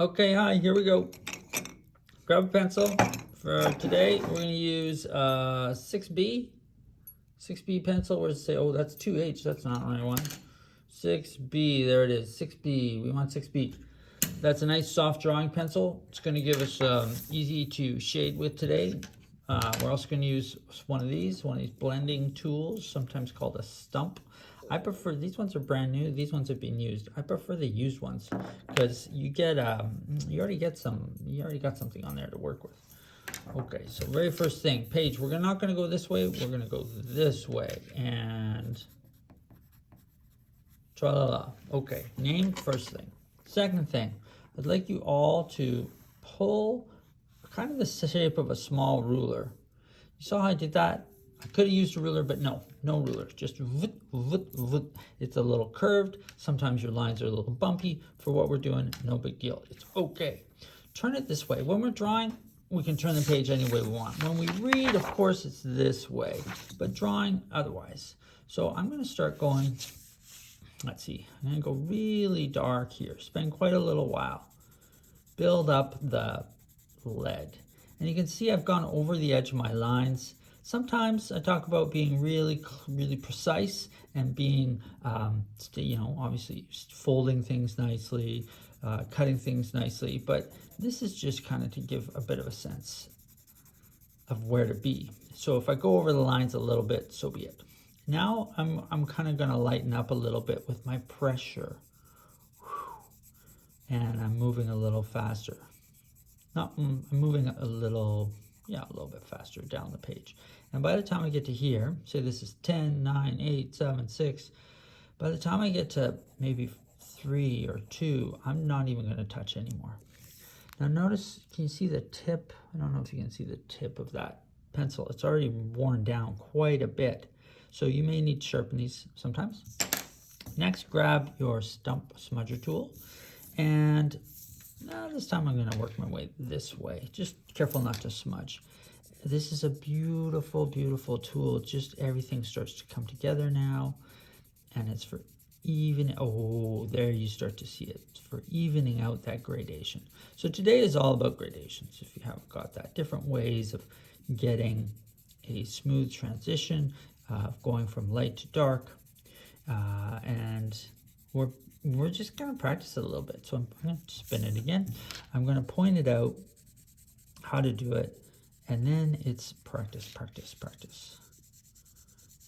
Okay, hi, here we go. Grab a pencil. For today, we're going to use 6B. 6B pencil. Where's it say? Oh, that's 2H. That's not the right one. 6B, there it is. 6B. We want 6B. That's a nice soft drawing pencil. It's going to give us easy to shade with today. We're also going to use one of these blending tools, sometimes called a stump. I prefer, these ones are brand new, these ones have been used. I prefer the used ones because you get, you already got something on there to work with. Okay, so very first thing, page, we're not going to go this way, we're going to go this way, and tra-la-la. Okay, name first thing. Second thing, I'd like you all to pull kind of the shape of a small ruler. You saw how I did that? I could have used a ruler, but no ruler. Just voot, voot, voot. It's a little curved. Sometimes your lines are a little bumpy. For what we're doing, no big deal. It's okay. Turn it this way. When we're drawing, we can turn the page any way we want. When we read, of course, it's this way, but drawing otherwise. So I'm going to start going, let's see, I'm going to go really dark here. Spend quite a little while. Build up the lead. And you can see I've gone over the edge of my lines. Sometimes I talk about being really precise and being, obviously folding things nicely, cutting things nicely, but this is just kind of to give a bit of a sense of where to be. So if I go over the lines a little bit, so be it. Now I'm kind of going to lighten up a little bit with my pressure. And I'm moving a little faster. I'm moving a little bit faster down the page. And by the time I get to here, say this is 10, 9, 8, 7, 6. By the time I get to maybe 3 or 2, I'm not even going to touch anymore. Now notice, can you see the tip? I don't know if you can see the tip of that pencil. It's already worn down quite a bit. So you may need to sharpen these sometimes. Next, grab your stump smudger tool. And now this time I'm going to work my way this way. Just careful not to smudge. This is a beautiful, beautiful tool. Just everything starts to come together now. And it's for there you start to see it. It's for evening out that gradation. So today is all about gradations, if you haven't got that. Different ways of getting a smooth transition, going from light to dark. And we're just going to practice it a little bit. So I'm going to spin it again. I'm going to point it out how to do it. And then it's practice, practice, practice.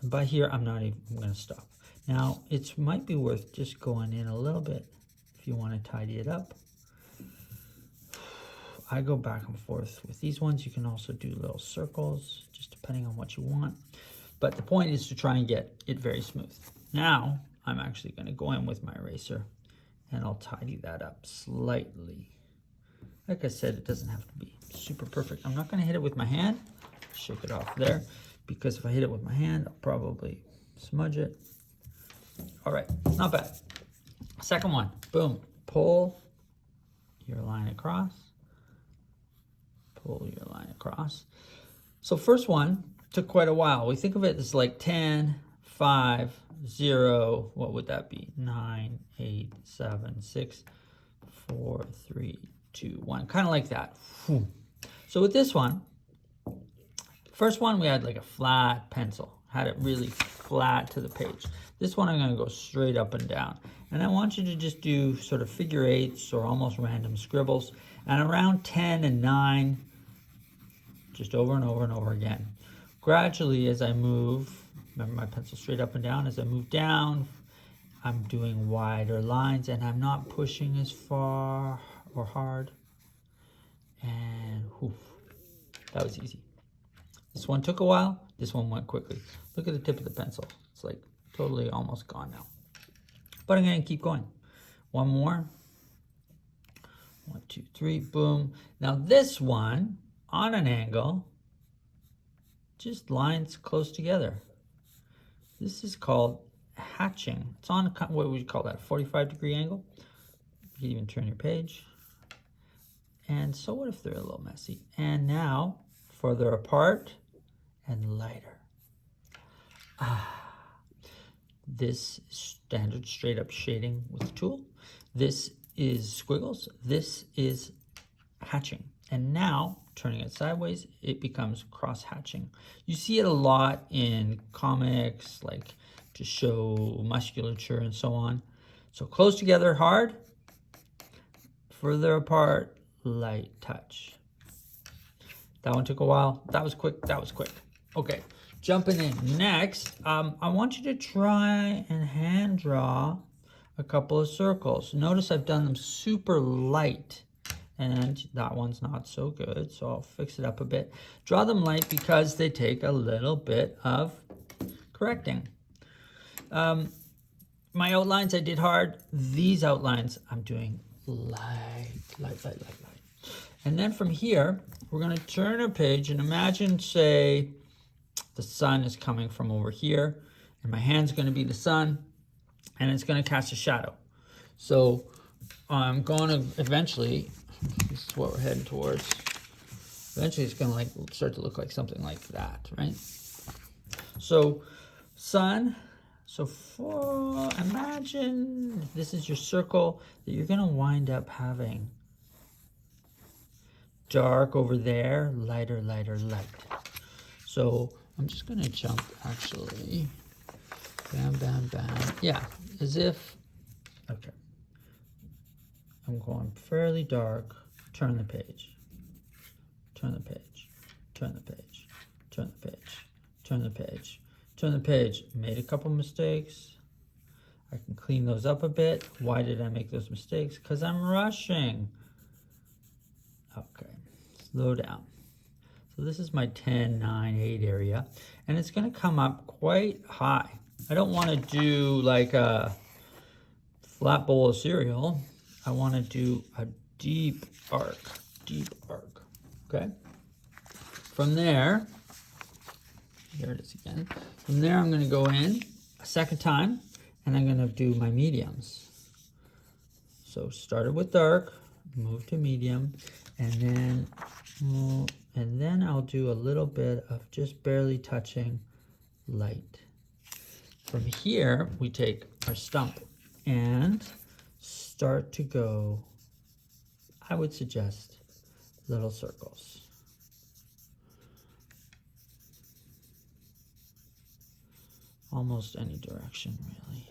And by here, I'm going to stop. Now, it might be worth just going in a little bit if you want to tidy it up. I go back and forth with these ones. You can also do little circles, just depending on what you want. But the point is to try and get it very smooth. Now, I'm actually going to go in with my eraser and I'll tidy that up slightly. Like I said, it doesn't have to be super perfect. I'm not going to hit it with my hand. Shake it off there, because if I hit it with my hand, I'll probably smudge it. All right, not bad. Second one, boom, pull your line across. Pull your line across. So first one took quite a while. We think of it as like 10, 5, 0, what would that be? 9, 8, 7, 6, 4, 3, 2, 1. Kind of like that. So with this one, first one we had like a flat pencil. Had it really flat to the page. This one I'm going to go straight up and down. And I want you to just do sort of figure eights or almost random scribbles. And around 10 and 9, just over and over and over again. Gradually as I move, remember my pencil straight up and down, as I move down, I'm doing wider lines and I'm not pushing as far or hard. And that was easy. This one took a while, this one went quickly. Look at the tip of the pencil. It's like totally almost gone now. But I'm going to keep going. One more. 1, 2, 3, boom. Now this one, on an angle, just lines close together. This is called hatching. It's on, what would you call that, 45-degree angle? You can even turn your page. And so what if they're a little messy? And now, further apart and lighter. This standard straight up shading with the tool. This is squiggles. This is hatching. And now, turning it sideways, it becomes cross hatching. You see it a lot in comics, like to show musculature and so on. So close together, hard. Further apart, light touch. That one took a while. That was quick. That was quick. Okay, jumping in. Next, I want you to try and hand draw a couple of circles. Notice I've done them super light, and that one's not so good, so I'll fix it up a bit. Draw them light because they take a little bit of correcting. My outlines I did hard. These outlines I'm doing light. And then from here, we're going to turn a page and imagine, say, the sun is coming from over here, and my hand's going to be the sun, and it's going to cast a shadow. So I'm going to eventually, this is what we're heading towards, eventually it's going to like start to look like something like that, right? So sun, so imagine this is your circle that you're going to wind up having dark over there, lighter, light. So I'm just going to jump, actually. Bam, bam, bam. Yeah, as if, okay. I'm going fairly dark. Turn the page. Turn the page. Turn the page. Turn the page. Turn the page. Turn the page. Made a couple mistakes. I can clean those up a bit. Why did I make those mistakes? Because I'm rushing. Okay, slow down. So this is my 10, 9, 8 area, and it's going to come up quite high. I don't want to do like a flat bowl of cereal. I want to do a deep arc, okay? From there, here it is again. From there, I'm going to go in a second time, and I'm going to do my mediums. So started with dark, move to medium, and then I'll do a little bit of just barely touching light. From here, we take our stump and start to go, I would suggest, little circles. Almost any direction, really.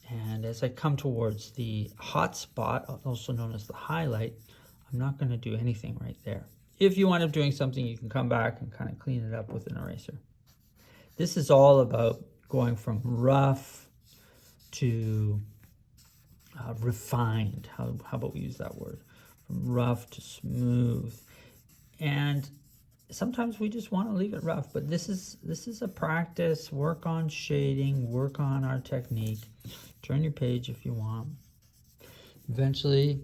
And as I come towards the hot spot, also known as the highlight, I'm not going to do anything right there. If you wind up doing something, you can come back and kind of clean it up with an eraser. This is all about going from rough to refined. How about we use that word? From rough to smooth. And sometimes we just want to leave it rough, but this is a practice. Work on shading, work on our technique. Turn your page if you want. Eventually,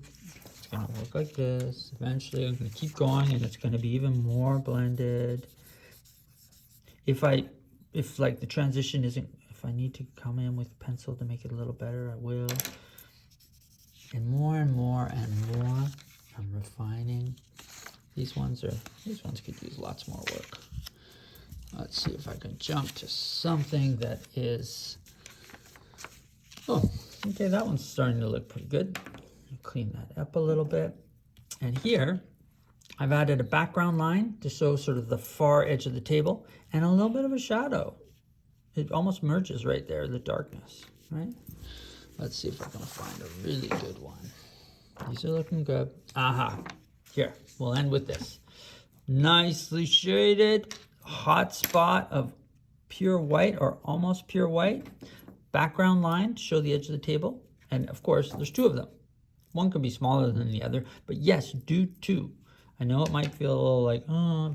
it's going to look like this. Eventually, I'm going to keep going, and it's going to be even more blended. If like the transition isn't, if I need to come in with pencil to make it a little better, I will. And more, I'm refining. These ones could use lots more work. Let's see if I can jump to something that is, oh, okay, that one's starting to look pretty good. Clean that up a little bit. And here, I've added a background line to show sort of the far edge of the table and a little bit of a shadow. It almost merges right there, the darkness, right? Let's see if I can find a really good one. These are looking good. Aha. Here, we'll end with this. Nicely shaded, hot spot of pure white or almost pure white. Background line to show the edge of the table. And of course, there's two of them. One could be smaller than the other, but yes, do two. I know it might feel a little like,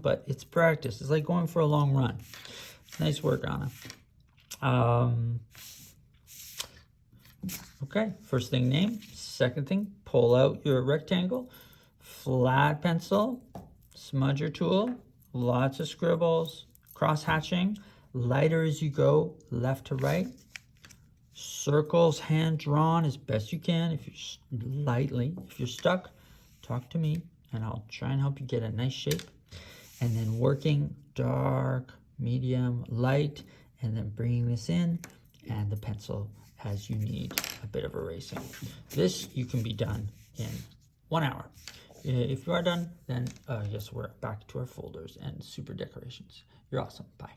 but it's practice. It's like going for a long run. Nice work, Anna. Okay, first thing, name. Second thing, pull out your rectangle. Flat pencil, smudger tool, lots of scribbles, cross hatching, lighter as you go, left to right. Circles hand drawn as best you can. If you're stuck, talk to me and I'll try and help you get a nice shape. And then working dark, medium, light, and then bringing this in and the pencil has you need a bit of erasing. This you can be done in 1 hour. If you are done, then yes, we're back to our folders and super decorations. You're awesome. Bye.